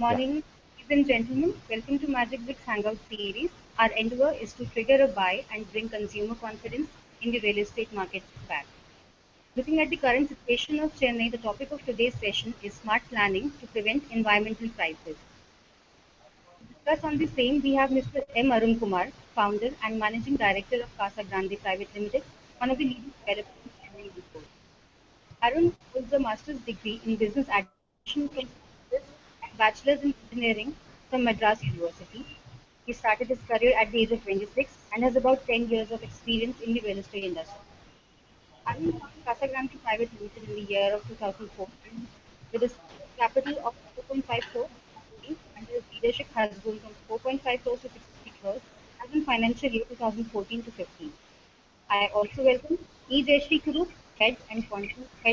Morning, ladies and gentlemen. Welcome to Magic Bricks Hangout series. Our endeavor is to trigger a buy and bring consumer confidence in the real estate market back. Looking at the current situation of Chennai, the topic of today's session is smart planning to prevent environmental crisis. To discuss on the same, we have Mr. M Arun Kumar, founder and managing director of Casa Grande Private Limited, one of the leading developers in Chennai before. Arun holds a master's degree in business administration from Stanford and bachelor's in engineering from Madras University. He started his career at the age of 26 and has about 10 years of experience in the real estate industry. Arun founded Casa Grande Private Limited in the year of 2004 with a capital of 4.5 crores and his leadership has grown from 4.5 crores to 60 crores as in financial year 2014 to 15. I also welcome E. Jayashree Kuru, Head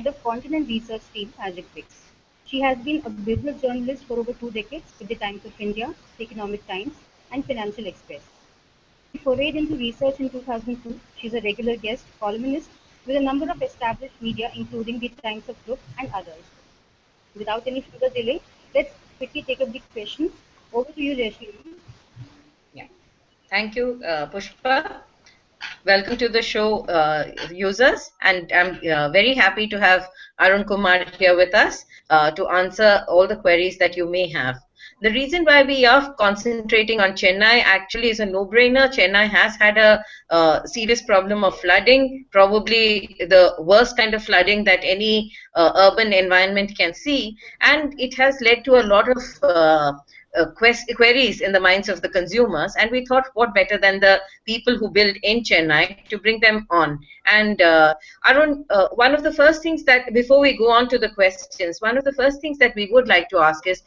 of Content and Research Team, Magic Bricks. She has been a business journalist for over 2 decades with the Times of India, the Economic Times, and Financial Express. She forayed into research in 2002. She's a regular guest columnist with a number of established media, including the Times of Group and others. Without any further delay, let's quickly take up the questions. Over to you, Jayashree. Yeah. Thank you, Pushpa. Welcome to the show, users, and I'm very happy to have Arun Kumar here with us to answer all the queries that you may have. The reason why we are concentrating on Chennai actually is a no-brainer. Chennai has had a serious problem of flooding, probably the worst kind of flooding that any urban environment can see, and it has led to a lot of queries in the minds of the consumers, and we thought what better than the people who build in Chennai to bring them on. And Arun, one of the first things that, before we go on to the questions, one of the first things that we would like to ask is,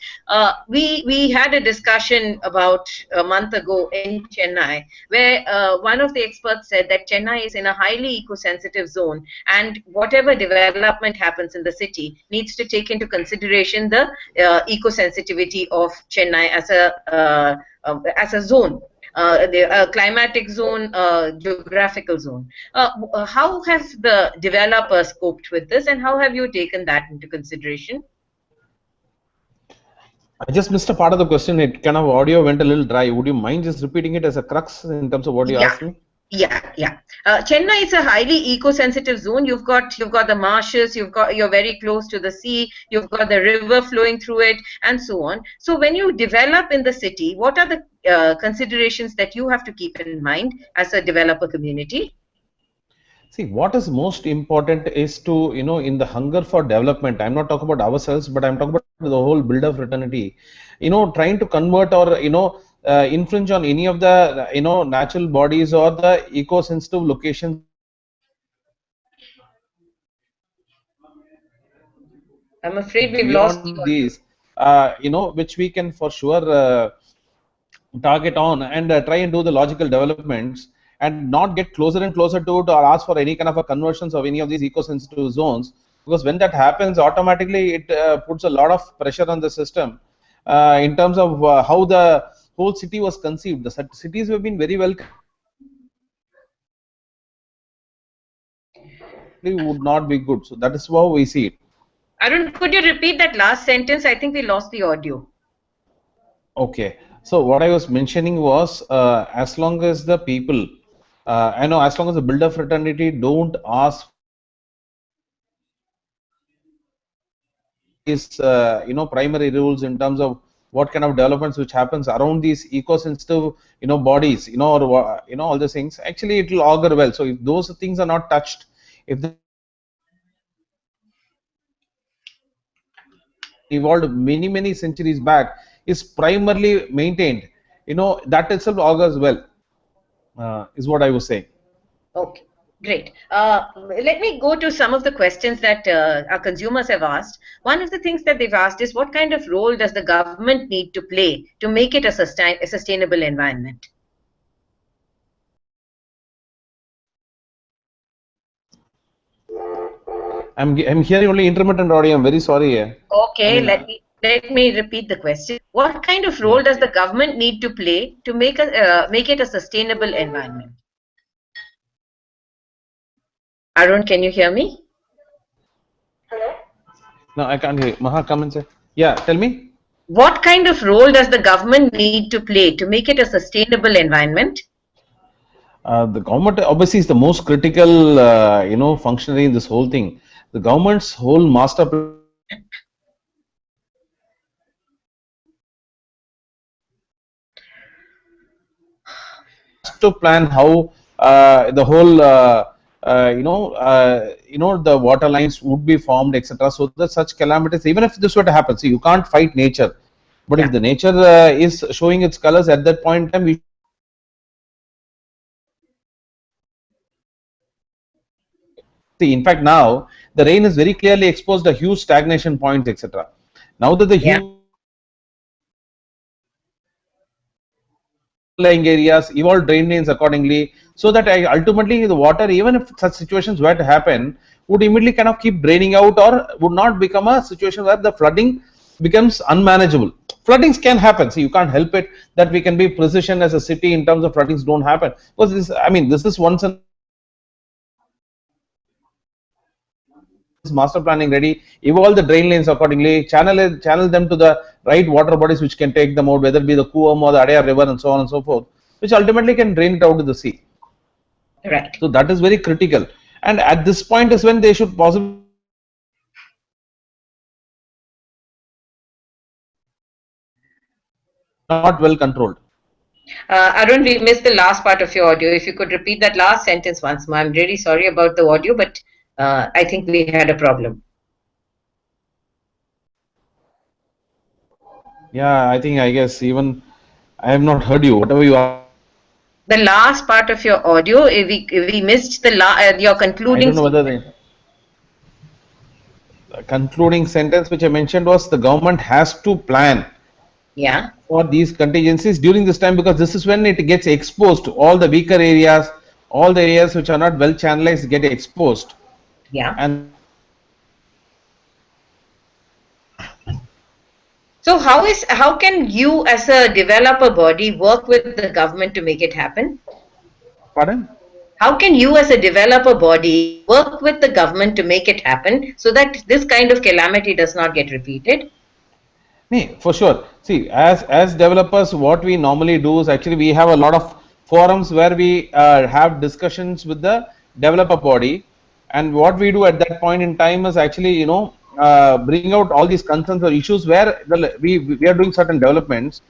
we had a discussion about a month ago in Chennai, where one of the experts said that Chennai is in a highly eco-sensitive zone, and whatever development happens in the city needs to take into consideration the eco-sensitivity of Chennai as a zone. The climatic zone, geographical zone. How have the developers coped with this, and how have you taken that into consideration? I just missed a part of the question. It kind of audio went a little dry. Would you mind just repeating it as a crux in terms of what you asked me? Yeah. Chennai is a highly eco-sensitive zone. You've got the marshes. You're very close to the sea. You've got the river flowing through it, and so on. So when you develop in the city, what are the considerations that you have to keep in mind as a developer community? See, what is most important is to, in the hunger for development, I'm not talking about ourselves, but I'm talking about the whole builder fraternity, trying to convert or, infringe on any of the, natural bodies or the eco-sensitive locations. I'm afraid we've lost these, which we can for sure target on and try and do the logical developments and not get closer and closer to it or ask for any kind of a conversions of any of these eco-sensitive zones, because when that happens, automatically it puts a lot of pressure on the system in terms of how the whole city was conceived. The cities have been very well would not be good. So that is how we see it. Arun, could you repeat that last sentence? I think we lost the audio. Okay. So what I was mentioning was, as long as the people, as long as the builder fraternity don't ask these, primary rules in terms of what kind of developments which happens around these eco-sensitive, bodies, or all these things. Actually, it will augur well. So if those things are not touched, if they evolved many centuries back, is primarily maintained, that itself augurs well, is what I was saying. Okay, great. Let me go to some of the questions that our consumers have asked. One of the things that they've asked is, what kind of role does the government need to play to make it a sustainable environment? I'm hearing only intermittent audio. I'm very sorry. Okay, let me repeat the question. What kind of role does the government need to play to make it a sustainable environment? Arun, can you hear me? Hello? No, I can't hear. Maha, come and say. Yeah, tell me. what kind of role does the government need to play to make it a sustainable environment? The government obviously is the most critical, functionary in this whole thing. The government's whole master plan has to plan how the whole, the water lines would be formed, etc. So that such calamities, even if this were to happen, see, you can't fight nature. But if the nature is showing its colors at that point in time, we see, in fact, now the rain is very clearly exposed a huge stagnation points, etc. Now that the huge lying areas evolve drain lanes accordingly, so that ultimately the water, even if such situations were to happen, would immediately kind of keep draining out, or would not become a situation where the flooding becomes unmanageable. Floodings can happen. See, you can't help it that we can be precision as a city in terms of floodings don't happen, because this, I mean, this is once in master planning ready, evolve the drain lanes accordingly, channel them to the right water bodies which can take them out, whether it be the Kuam or the Adaya river and so on and so forth, which ultimately can drain it out to the sea. Right. So that is very critical. And at this point is when they should possibly not well controlled. Arun, we missed the last part of your audio. If you could repeat that last sentence once more. I'm really sorry about the audio, but I think we had a problem. Yeah, I guess even I have not heard you. Whatever you are. The last part of your audio, we missed the your concluding. I don't know whether the concluding sentence which I mentioned was the government has to plan for these contingencies during this time, because this is when it gets exposed to all the weaker areas, all the areas which are not well channelized get exposed. And so how can you as a developer body work with the government to make it happen? Pardon? How can you as a developer body work with the government to make it happen so that this kind of calamity does not get repeated? For sure. See, as developers, what we normally do is actually we have a lot of forums where we have discussions with the developer body, and what we do at that point in time is actually bring out all these concerns or issues where we are doing certain developments,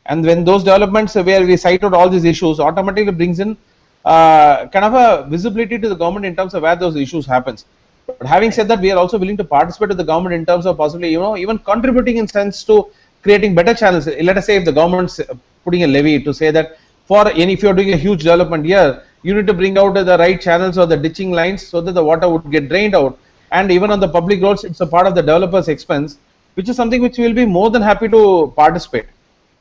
and when those developments where we cite out all these issues, automatically brings in kind of a visibility to the government in terms of where those issues happens. But having said that, we are also willing to participate with the government in terms of possibly, even contributing in sense to creating better channels. Let us say if the government's putting a levy to say that if you're doing a huge development here, you need to bring out the right channels or the ditching lines so that the water would get drained out. And even on the public roads, it's a part of the developer's expense, which is something which we will be more than happy to participate.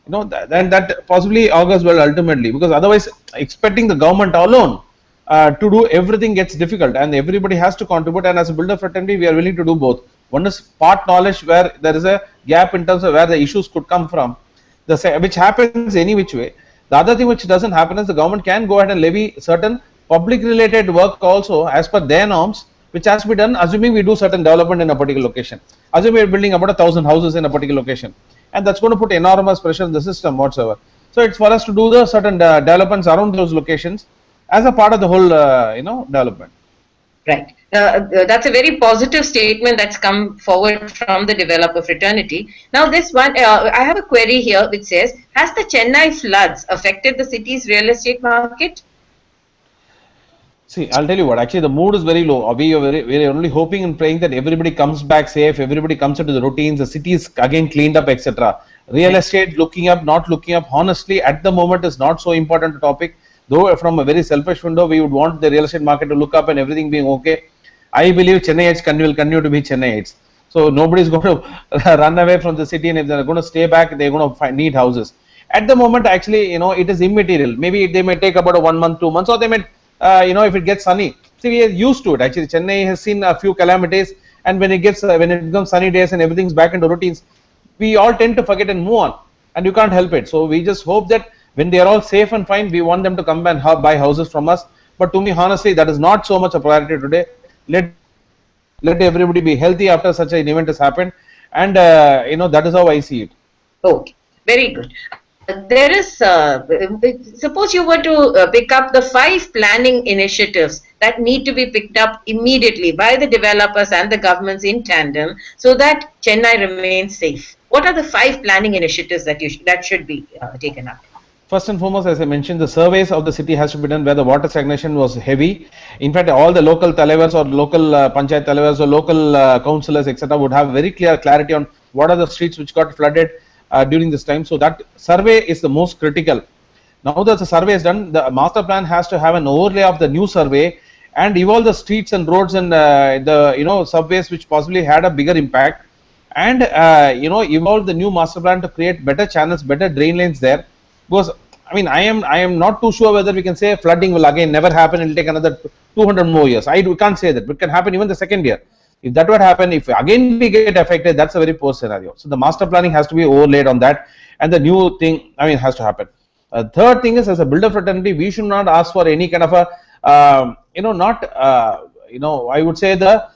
That possibly augurs well ultimately, because otherwise expecting the government alone to do everything gets difficult, and everybody has to contribute. And as a builder fraternity, we are willing to do both. One is part knowledge, where there is a gap in terms of where the issues could come from, which happens any which way. The other thing which doesn't happen is the government can go ahead and levy certain public related work also as per their norms, which has to be done assuming we do certain development in a particular location. Assume we are building about 1,000 houses in a particular location, and that's going to put enormous pressure on the system whatsoever. So it's for us to do the certain developments around those locations as a part of the whole development. Right. That's a very positive statement that's come forward from the developer fraternity. Now this one, I have a query here which says, has the Chennai floods affected the city's real estate market? See, I'll tell you what, actually the mood is very low. We are only hoping and praying that everybody comes back safe, everybody comes into the routines, the city is again cleaned up, etc. Real estate looking up, not looking up, honestly at the moment is not so important a topic. Though from a very selfish window, we would want the real estate market to look up and everything being okay. I believe Chennaiites will continue to be Chennaiites. So nobody is going to run away from the city, and if they're going to stay back, they're going to need houses. At the moment, actually, it is immaterial. Maybe they may take about 1 month, 2 months, or they may, if it gets sunny. See, we are used to it. Actually, Chennai has seen a few calamities, and when it becomes sunny days and everything's back into routines, we all tend to forget and move on, and you can't help it. So we just hope that when they are all safe and fine, we want them to come and buy houses from us. But to me, honestly, that is not so much a priority today. Let everybody be healthy after such an event has happened, and that is how I see it. Okay, very good. Suppose you were to pick up the 5 planning initiatives that need to be picked up immediately by the developers and the governments in tandem so that Chennai remains safe. What are the 5 planning initiatives that should be taken up? First and foremost, as I mentioned, the surveys of the city has to be done where the water stagnation was heavy. In fact, all the local talevars or local panchayat talevars or local councillors, etc., would have very clear clarity on what are the streets which got flooded during this time. So that survey is the most critical. Now that the survey is done, the master plan has to have an overlay of the new survey and evolve the streets and roads and the subways which possibly had a bigger impact, and evolve the new master plan to create better channels, better drain lanes there. Because I mean, I am not too sure whether we can say flooding will again never happen. It will take another 200 more years. We can't say that, but it can happen even the second year. If that would happen, if again we get affected, that's a very poor scenario. So the master planning has to be overlaid on that, and the new thing, I mean, has to happen. Third thing is, as a builder fraternity, we should not ask for any kind of a, I would say the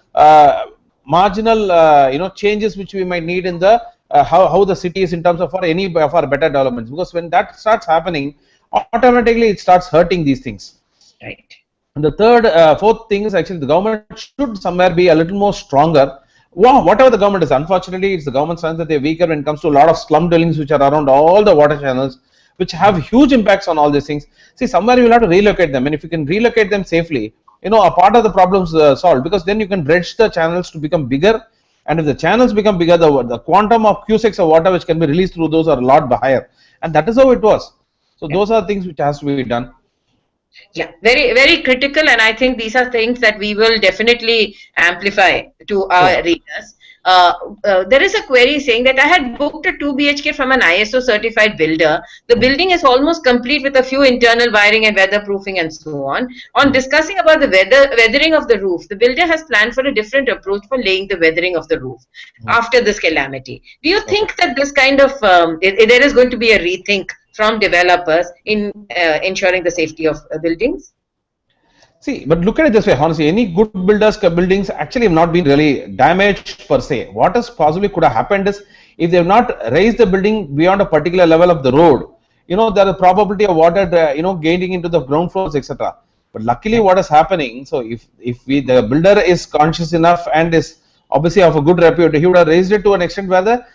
marginal, changes which we might need in the how the city is in terms of for any of our better developments. Because when that starts happening, automatically it starts hurting these things. Right. And the fourth thing is actually the government should somewhere be a little more stronger. Whatever the government is, unfortunately, it's the government's sense that they're weaker when it comes to a lot of slum dwellings which are around all the water channels, which have huge impacts on all these things. See, somewhere you will have to relocate them, and if you can relocate them safely, a part of the problems solved, because then you can dredge the channels to become bigger, and if the channels become bigger, the quantum of cusecs of water which can be released through those are a lot higher, and that is how it was. So those are things which has to be done. Yeah, very, very critical, and I think these are things that we will definitely amplify to our readers. There is a query saying that I had booked a 2 BHK from an ISO certified builder. The building is almost complete with a few internal wiring and weatherproofing and so on. On discussing about the weathering of the roof, the builder has planned for a different approach for laying the weathering of the roof after this calamity. Do you think that this kind of, there is going to be a rethink from developers in ensuring the safety of buildings? See, but look at it this way, honestly, any good buildings actually have not been really damaged per se. What has possibly could have happened is, if they have not raised the building beyond a particular level of the road, there is probability of water, gaining into the ground floors, etc. But luckily, what is happening? So if the builder is conscious enough and is obviously of a good repute, he would have raised it to an extent where the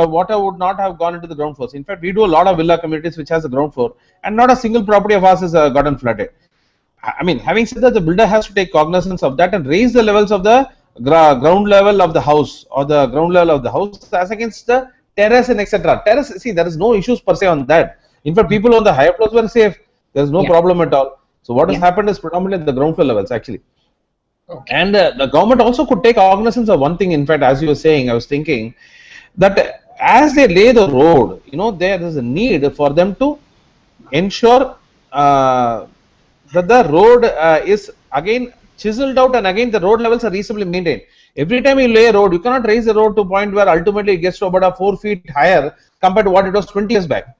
water would not have gone into the ground floors. In fact, we do a lot of villa communities which has a ground floor, and not a single property of ours has gotten flooded. I mean, having said that, the builder has to take cognizance of that and raise the levels of the ground level of the house, or the ground level of the house as against the terrace and etc. Terrace, see, there is no issues per se on that. In fact, people on the higher floors were safe. There is no problem at all. So what has happened is predominantly the ground floor levels actually. Okay. And the government also could take cognizance of one thing. In fact, as you were saying, I was thinking that as they lay the road, there is a need for them to ensure that the road is again chiseled out, and again the road levels are reasonably maintained. Every time you lay a road, you cannot raise the road to a point where ultimately it gets to about 4 feet higher compared to what it was 20 years back.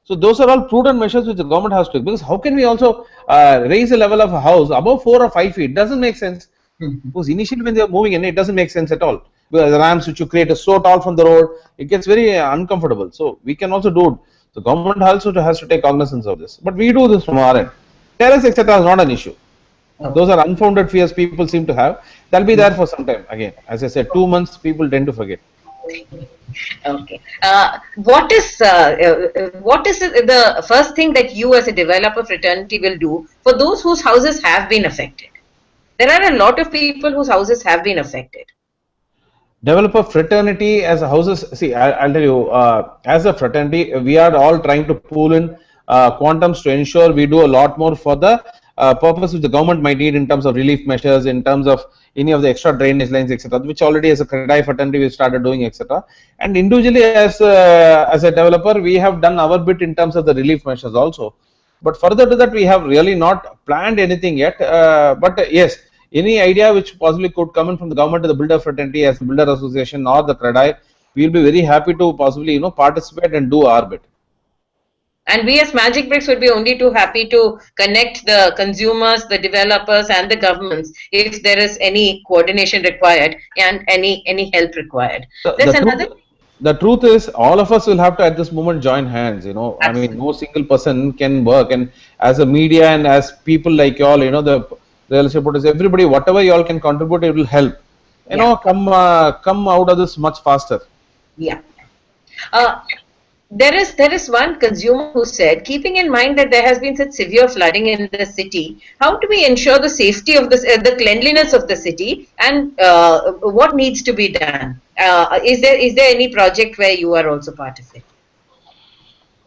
So those are all prudent measures which the government has to take, because how can we also raise the level of a house above 4 or 5 feet? It doesn't make sense. Because initially when they are moving in, it doesn't make sense at all. Because the ramps which you create is so tall from the road, it gets very uncomfortable. So we can also do it. The government also has to take cognizance of this. But we do this from our end. Terrace, etc. is not an issue. Those are unfounded fears people seem to have. They'll be there for some time. Again, as I said, 2 months people tend to forget. Okay. What is the first thing that you as a developer fraternity will do for those whose houses have been affected? There are a lot of people whose houses have been affected. Developer fraternity as a houses, see, I'll tell you, as a fraternity, we are all trying to pool in quantums to ensure we do a lot more for the purpose which the government might need in terms of relief measures, in terms of any of the extra drainage lines, etc., which already as a credit fraternity we started doing, etc. And individually as a developer, we have done our bit in terms of the relief measures also. But further to that, we have really not planned anything yet. But yes, any idea which possibly could come in from the government to the builder fraternity as the builder association or the credit, we will be very happy to possibly participate and do our bit. And we as Magic Bricks would be only too happy to connect the consumers, the developers and the governments if there is any coordination required and any help required. There's another. the truth is, all of us will have to at this moment join hands. I mean, Absolutely. no single person can work. And as a media and as people like y'all, the real estate reporters, everybody, whatever y'all can contribute, it will help. Yeah. Come out of this much faster. Yeah. Uh, there is one consumer who said, keeping in mind that there has been such severe flooding in the city, how do we ensure the safety of this, the cleanliness of the city, and what needs to be done? Is there any project where you are also part of it?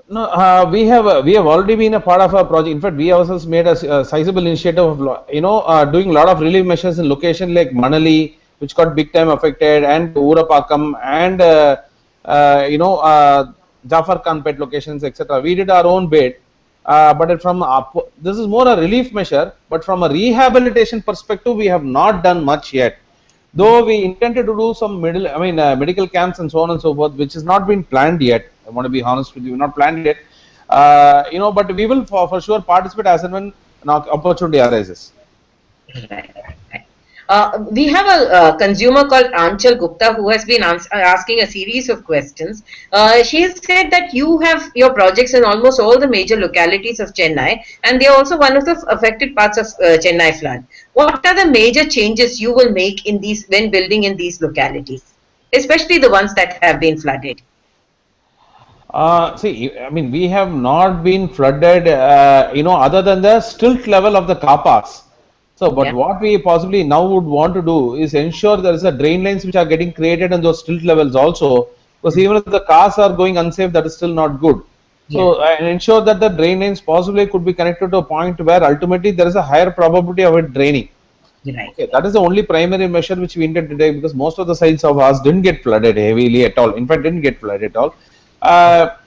No, we have already been a part of a project. In fact, we ourselves made a sizable initiative of doing a lot of relief measures in location like Manali, which got big time affected, and Urapakam, and Jafar Khanpet locations, etc. We did our own bit, this is more a relief measure. But from a rehabilitation perspective, we have not done much yet. Though we intended to do some medical camps and so on and so forth, which has not been planned yet. I want to be honest with you, not planned yet. But we will for sure participate as and when an opportunity arises. Right, right. We have a consumer called Anchal Gupta who has been asking a series of questions. She has said that you have your projects in almost all the major localities of Chennai, and they are also one of the affected parts of Chennai flood. What are the major changes you will make in these when building in these localities, especially the ones that have been flooded? See, I mean, we have not been flooded, other than the stilt level of the car parks. So, but Yeah. what we possibly now would want to do is ensure there is a drain lines which are getting created in those stilt levels also, because even if the cars are going unsafe, that is still not good. Yeah. So, and ensure that the drain lines possibly could be connected to a point where ultimately there is a higher probability of it draining. Right. Okay, that is the only primary measure which we intend to take, because most of the sites of ours didn't get flooded heavily at all. In fact, didn't get flooded at all.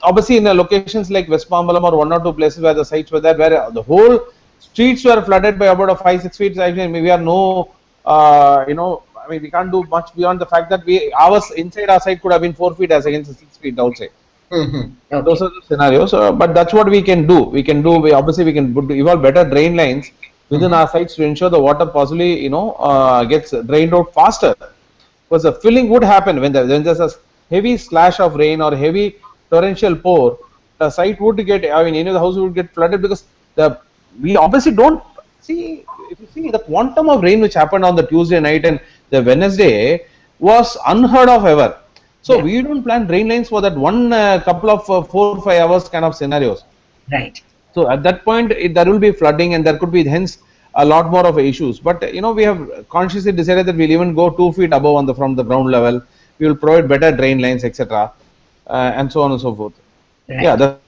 Obviously, in the locations like West Pambalam or one or two places where the sites were there, where the whole streets were flooded by about a 5-6 feet. I mean, we are I mean, we can't do much beyond the fact that ours inside our site could have been 4 feet as against the 6 feet outside. Those Okay. are the scenarios, but that's what we can do. Obviously we can evolve better drain lines within our sites to ensure the water possibly gets drained out faster. Because the filling would happen when there's a heavy slash of rain or heavy torrential pour. The site would get, I mean, the house would get flooded, because we obviously don't see. If you see the quantum of rain which happened on the Tuesday night and the Wednesday was unheard of ever. So Yeah. we don't plan drain lines for that one couple of 4 or 5 hours kind of scenarios. Right. So at that point, there will be flooding, and there could be hence a lot more of issues. But we have consciously decided that we'll even go 2 feet above from the ground level. We will provide better drain lines, etc., and so on and so forth. Yeah, Right.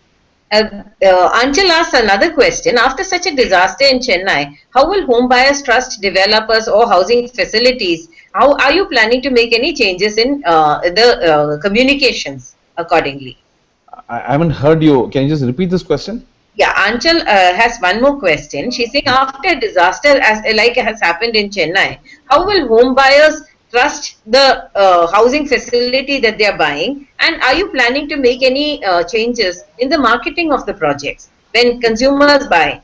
Anchal asks another question. After such a disaster in Chennai, how will home buyers trust developers or housing facilities? How are you planning to make any changes in the communications accordingly? I haven't heard you. Can you just repeat this question? Yeah, Anchal has one more question. She's saying after a disaster as like has happened in Chennai, how will home buyers trust the housing facility that they are buying? And are you planning to make any changes in the marketing of the projects when consumers buy?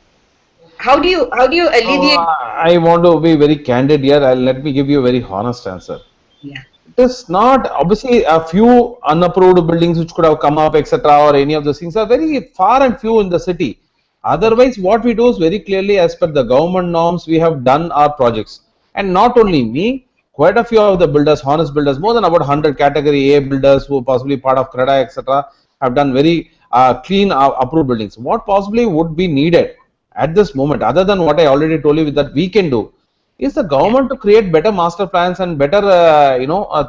How do you alleviate? I want to be very candid here. Let me give you a very honest answer. Yeah, It is not, obviously, a few unapproved buildings which could have come up, etc., or any of those things are very far and few in the city. Otherwise, what we do is very clearly as per the government norms, we have done our projects. And not only me, quite a few of the builders, honest builders, more than about 100 category A builders who are possibly part of CREDA, etc., have done very clean approved buildings. What possibly would be needed at this moment, other than what I already told you that we can do, is the yeah, government to create better master plans and better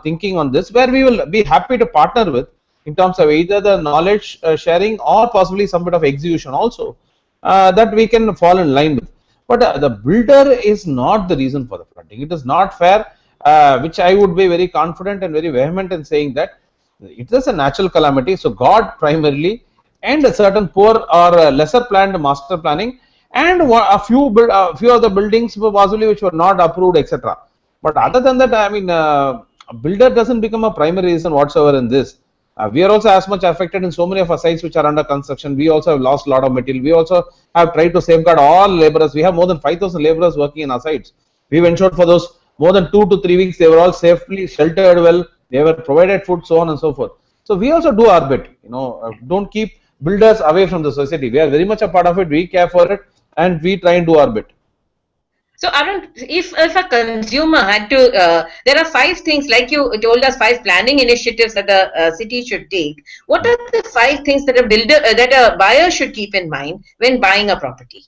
thinking on this, where we will be happy to partner with in terms of either the knowledge sharing or possibly some bit of execution also, that we can fall in line with. But the builder is not the reason for the flooding. It is not fair, which I would be very confident and very vehement in saying that it is a natural calamity. So God primarily, and a certain poor or lesser planned master planning, and a few of the buildings possibly which were not approved, etc. But right. other than that, I mean, a builder doesn't become a primary reason whatsoever in this. We are also as much affected in so many of our sites which are under construction. We also have lost a lot of material. We also have tried to safeguard all laborers. We have more than 5,000 laborers working in our sites. We've ensured for those more than 2 to 3 weeks they were all safely sheltered well. They were provided food, so on and so forth. So we also do our bit. Don't keep builders away from the society. We are very much a part of it. We care for it, and we try and do our bit. So Arun, if a consumer had to, there are 5 things, like you told us, 5 planning initiatives that the city should take. What are the 5 things that a buyer should keep in mind when buying a property?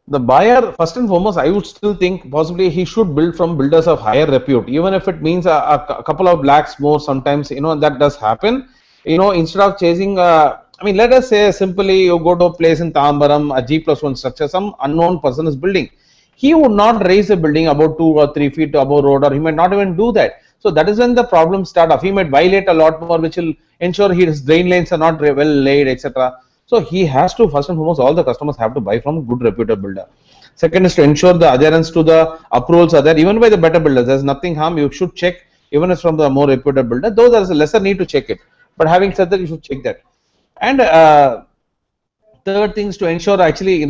The buyer, first and foremost, I would still think possibly he should build from builders of higher repute, even if it means a couple of lakhs more. Sometimes that does happen. Instead of chasing, let us say simply you go to a place in Tambaram, a G+1 structure, some unknown person is building. He would not raise a building about 2 or 3 feet above road, or he might not even do that. So that is when the problems start off. He might violate a lot more, which will ensure his drain lanes are not well laid, etc. So he has to, first and foremost, all the customers have to buy from good reputed builder. Second is to ensure the adherence to the approvals are there, even by the better builders. There's nothing harm. You should check, even if from the more reputed builder. Those are a lesser need to check it. But having said that, you should check that. And third things to ensure actually,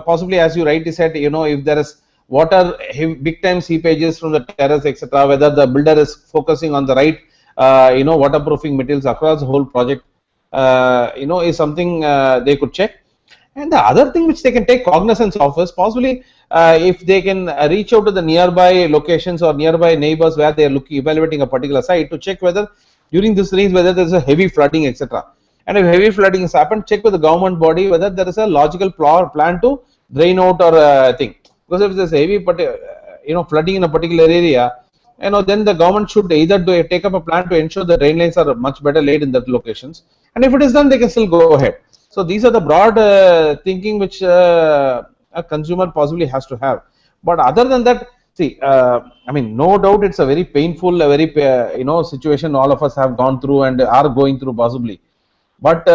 possibly as you rightly said, if there is water, big time seepages from the terrace, etc., whether the builder is focusing on the right waterproofing materials across the whole project, is something they could check. And the other thing which they can take cognizance of is possibly if they can reach out to the nearby locations or nearby neighbors where they are evaluating a particular site to check whether during this rains whether there is a heavy flooding, etc. And if heavy flooding has happened, check with the government body whether there is a logical plan to drain out or thing. Because if there is heavy flooding in a particular area, then the government should either take up a plan to ensure the drain lines are much better laid in that locations, and if it is done, they can still go ahead. So these are the broad thinking which a consumer possibly has to have. But other than that, see, no doubt it's a very painful, a very situation all of us have gone through and are going through possibly. But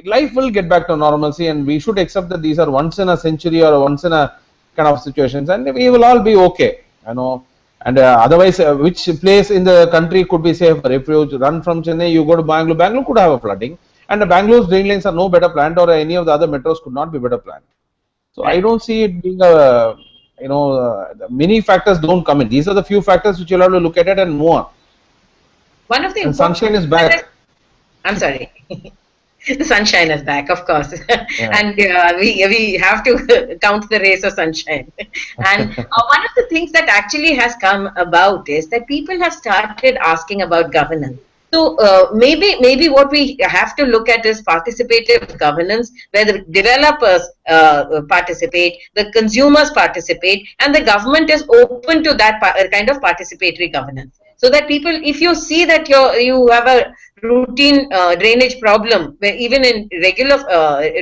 life will get back to normalcy, and we should accept that these are once in a century or once in a kind of situations, and we will all be okay. And otherwise, which place in the country could be safe for refuge? Run from Chennai, you go to Bangalore. Bangalore could have a flooding, and the Bangalore's drain lines are no better planned, or any of the other metros could not be better planned. So I don't see it being many factors don't come in. These are the few factors which you'll have to look at it and move on. One of the and sunshine is back. I'm sorry. The sunshine is back, of course, yeah. And we have to count the rays of sunshine. And one of the things that actually has come about is that people have started asking about governance. So maybe what we have to look at is participative governance, where the developers participate, the consumers participate, and the government is open to that kind of participatory governance. So that people, if you see that you have a routine drainage problem, where even in regular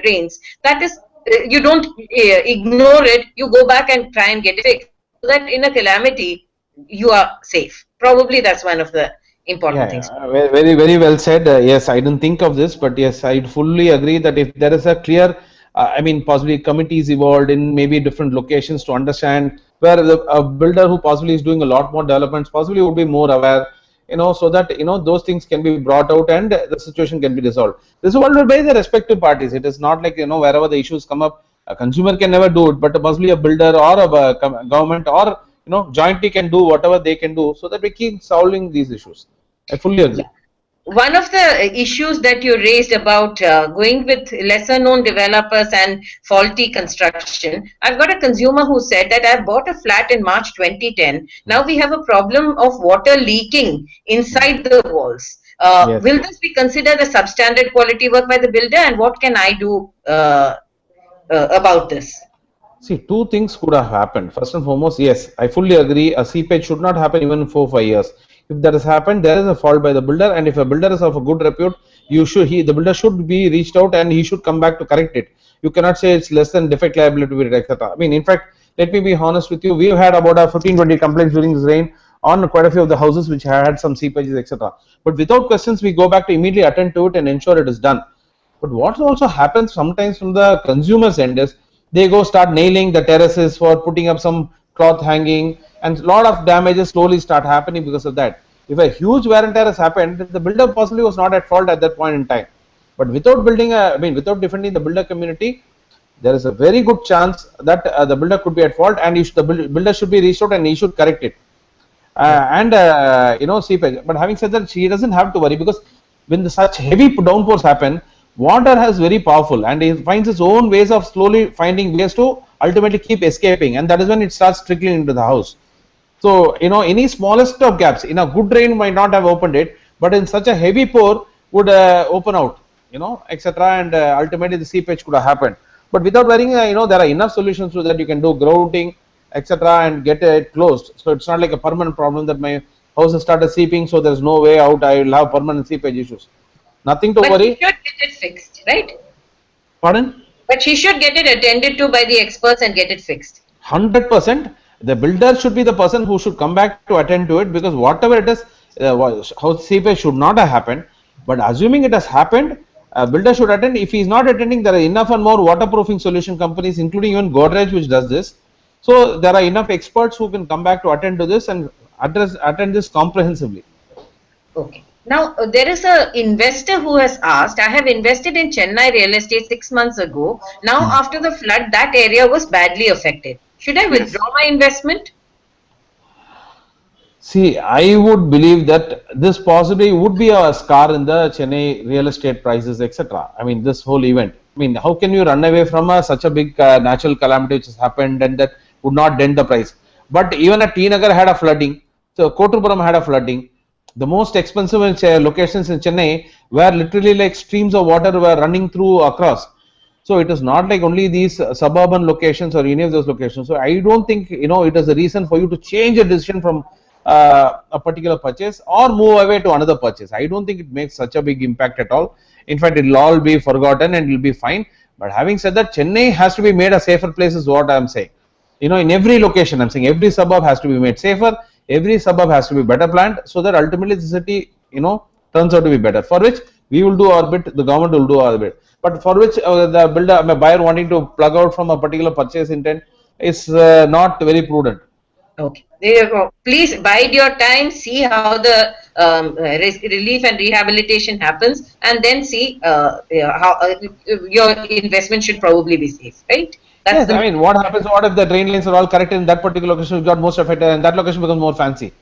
rains, that is, you don't ignore it, you go back and try and get it fixed, so that in a calamity, you are safe. Probably that's one of the important things. Very, very well said. Yes, I didn't think of this, but yes, I fully agree that if there is a clear, possibly committees evolved in maybe different locations to understand where a builder who possibly is doing a lot more developments possibly would be more aware, so that those things can be brought out and the situation can be resolved. This is what by the respective parties. It is not like wherever the issues come up, a consumer can never do it, but possibly a builder or a government or jointly can do whatever they can do, so that we keep solving these issues. I fully agree. Yeah. One of the issues that you raised about going with lesser known developers and faulty construction, I've got a consumer who said that I've bought a flat in March 2010. Now we have a problem of water leaking inside the walls. Yes. Will this be considered a substandard quality work by the builder, and what can I do about this? See, two things could have happened. First and foremost, yes, I fully agree. A seepage should not happen even in 4 or 5 years. If that has happened, there is a fault by the builder, and if a builder is of a good repute, the builder should be reached out and he should come back to correct it. You cannot say it's less than defect liability, etc. In fact, let me be honest with you, we've had about 15-20 complaints during this rain on quite a few of the houses which had some seepages, etc. But without questions, we go back to immediately attend to it and ensure it is done. But what also happens sometimes from the consumer's end is they go start nailing the terraces for putting up some cloth hanging, and a lot of damages slowly start happening because of that. If a huge wear and tear has happened, the builder possibly was not at fault at that point in time. But without without defending the builder community, there is a very good chance that the builder could be at fault, and the builder should be reached out and he should correct it. and seepage. But having said that, she doesn't have to worry, because when such heavy downpours happen, water has very powerful, and it finds its own ways of slowly finding ways to ultimately keep escaping, and that is when it starts trickling into the house. So, any smallest of gaps in a good rain might not have opened it, but in such a heavy pour would open out, etc. And ultimately the seepage could have happened. But without worrying, there are enough solutions to that. You can do grouting, etc., and get it closed. So it's not like a permanent problem that my house has started seeping, so there's no way out. I will have permanent seepage issues. Nothing to But worry. she should get it fixed, right? Pardon? But she should get it attended to by the experts and get it fixed. 100%. The builder should be the person who should come back to attend to it, because whatever it is, house seepage should not have happened. But assuming it has happened, a builder should attend. If he is not attending, there are enough and more waterproofing solution companies, including even Godrej, which does this. So there are enough experts who can come back to attend to this and attend this comprehensively. Okay. Now, there is a investor who has asked, I have invested in Chennai real estate 6 months ago. Now, after the flood, that area was badly affected. Should I withdraw my investment? See, I would believe that this possibly would be a scar in the Chennai real estate prices, etc. I mean, this whole event. I mean, how can you run away from such a big natural calamity which has happened, and that would not dent the price? But even at T Nagar had a flooding, so Kotupuram had a flooding. The most expensive locations in Chennai where literally like streams of water were running through across. So it is not like only these suburban locations or any of those locations. So I don't think it is a reason for you to change a decision from a particular purchase or move away to another purchase. I don't think it makes such a big impact at all. In fact, it will all be forgotten and it will be fine. But having said that, Chennai has to be made a safer place is what I am saying. In every location, I'm saying every suburb has to be made safer. Every suburb has to be better planned, so that ultimately the city, turns out to be better. For which we will do our bit, the government will do our bit. But for which the builder, buyer wanting to plug out from a particular purchase intent is not very prudent. Okay. There you go. Please bide your time, see how the relief and rehabilitation happens, and then see how your investment should probably be safe, right? Yes, I mean, what happens? What if the drain lines are all correct in that particular location, which got most affected, and that location becomes more fancy?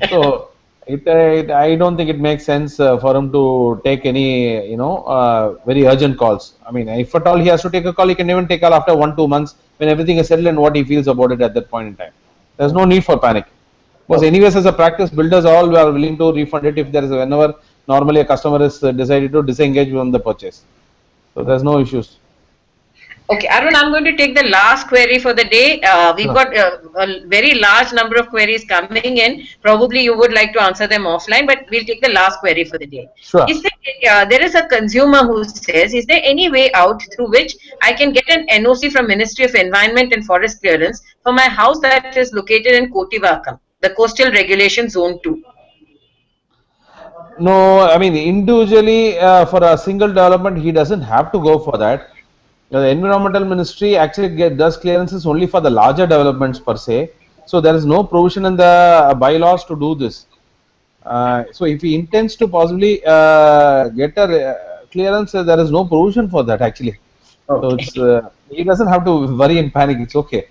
So, I don't think it makes sense for him to take any, very urgent calls. I mean, if at all he has to take a call, he can even take a call after 1-2 months when everything is settled and what he feels about it at that point in time. There's no need for panic. Because anyways, as a practice, builders all are willing to refund it if there is whenever normally a customer is decided to disengage from the purchase. So there's no issues. Okay, Arun, I'm going to take the last query for the day. We've got a very large number of queries coming in. Probably you would like to answer them offline, but we'll take the last query for the day. Sure. There is a consumer who says, is there any way out through which I can get an NOC from Ministry of Environment and Forest Clearance for my house that is located in Kotivakam, the Coastal Regulation Zone 2? No, I mean, individually for a single development, he doesn't have to go for that. The environmental ministry actually does clearances only for the larger developments per se. So there is no provision in the bylaws to do this. So if he intends to possibly get a clearance, there is no provision for that actually. Okay. So it's, he doesn't have to worry and panic. It's okay.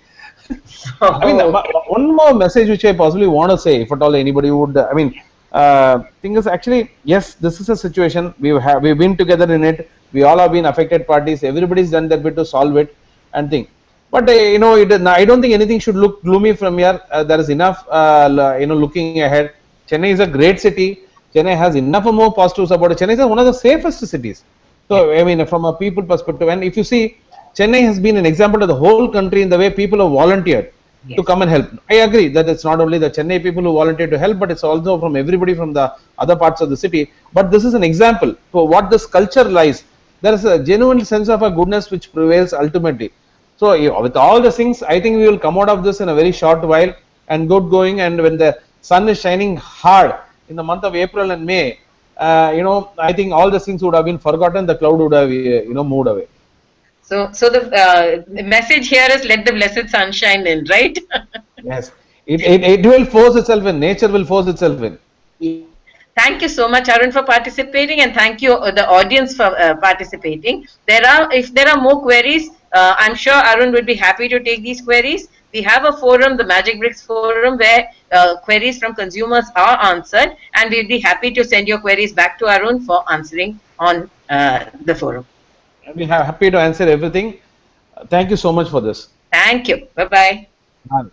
I mean, one more message which I possibly want to say, if at all anybody would, I mean, thing is actually, yes, this is a situation we've been together in it. We all have been affected parties. Everybody's done their bit to solve it and think. But I don't think anything should look gloomy from here. There is enough, looking ahead. Chennai is a great city. Chennai has enough and more positives about it. Chennai is one of the safest cities. So I mean, from a people perspective, and if you see, Chennai has been an example to the whole country in the way people have volunteered to come and help. I agree that it's not only the Chennai people who volunteer to help, but it's also from everybody from the other parts of the city. But this is an example for what this culture lies. There is a genuine sense of a goodness which prevails ultimately. So with all the things, I think we will come out of this in a very short while and good going. And when the sun is shining hard in the month of April and May, I think all the things would have been forgotten. The cloud would have, moved away. So the message here is let the blessed sunshine in, right? Yes, it will force itself in. Nature will force itself in. Thank you so much, Arun, for participating, and thank you the audience for participating. If there are more queries, I'm sure Arun would be happy to take these queries. We have a forum, the Magic Bricks forum, where queries from consumers are answered, and we'll be happy to send your queries back to Arun for answering on the forum. We are happy to answer everything. Thank you so much for this. Thank you. Bye-bye. Bye.